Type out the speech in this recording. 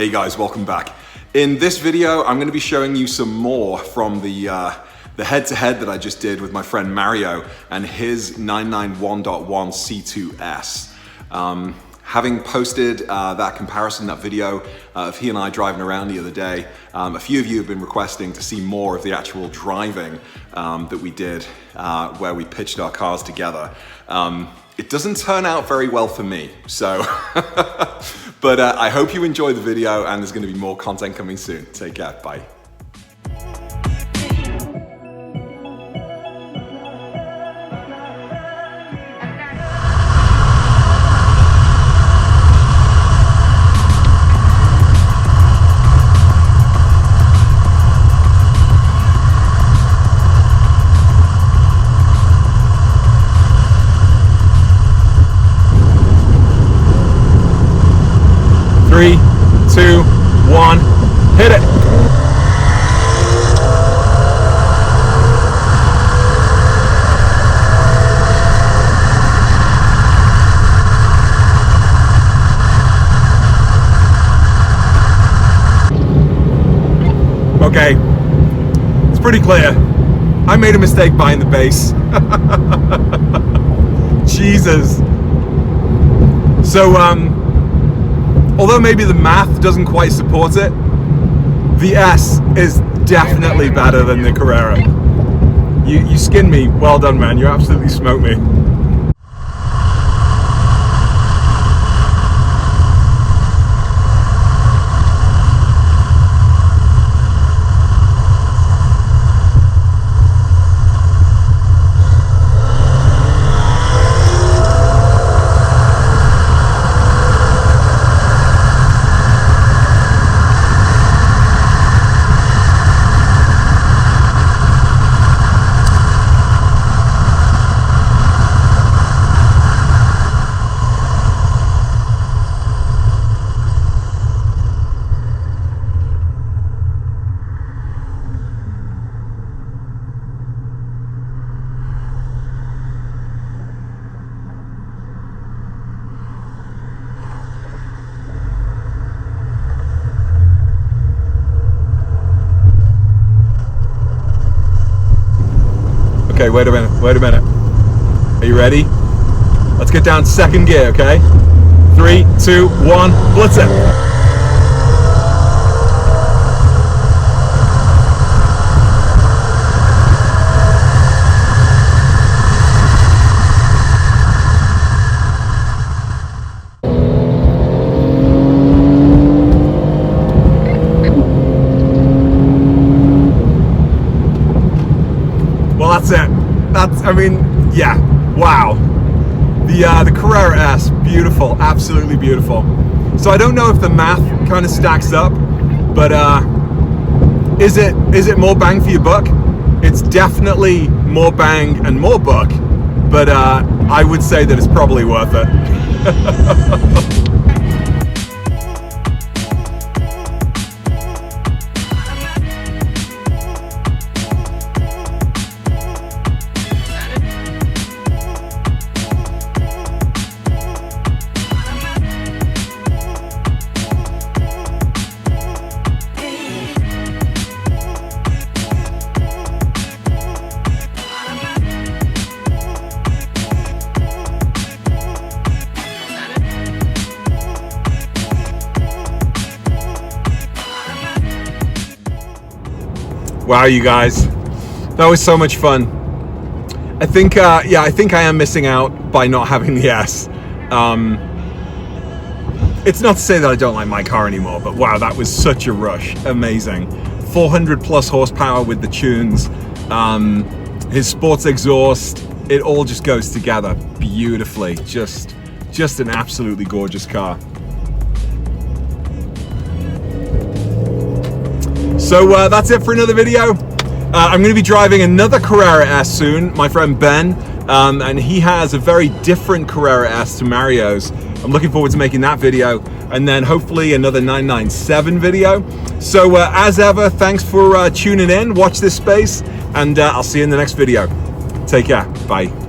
Hey guys, welcome back. In this video, I'm going to be showing you some more from the head-to-head that I just did with my friend Mario and his 991.1 C2S. Having posted that comparison, that video of he and I driving around the other day, a few of you have been requesting to see more of the actual driving that we did where we pitched our cars together. It doesn't turn out very well for me, so, but I hope you enjoy the video and there's going to be more content coming soon. Take care, bye. Three, two, one, hit it. Okay, it's pretty clear. I made a mistake buying the base. Jesus. So, although maybe the math doesn't quite support it, the S is definitely better than the Carrera. You skinned me. Well done, man. You absolutely smoked me. Okay, wait a minute. Are you ready? Let's get down second gear, okay? 3, 2, 1, blitz it. Well, that's it. I mean, yeah, wow. The Carrera S, beautiful, absolutely beautiful. So I don't know if the math kind of stacks up, but is it more bang for your buck? It's definitely more bang and more buck, but I would say that it's probably worth it. Wow, you guys, that was so much fun. I think I am missing out by not having the S. It's not to say that I don't like my car anymore, but wow, that was such a rush. Amazing. 400 plus horsepower with the tunes, his sports exhaust, it all just goes together beautifully. Just an absolutely gorgeous car. So that's it for another video. I'm going to be driving another Carrera S soon, my friend Ben, and he has a very different Carrera S to Mario's. I'm looking forward to making that video, and then hopefully another 997 video. So as ever, thanks for tuning in, watch this space, and I'll see you in the next video. Take care, bye.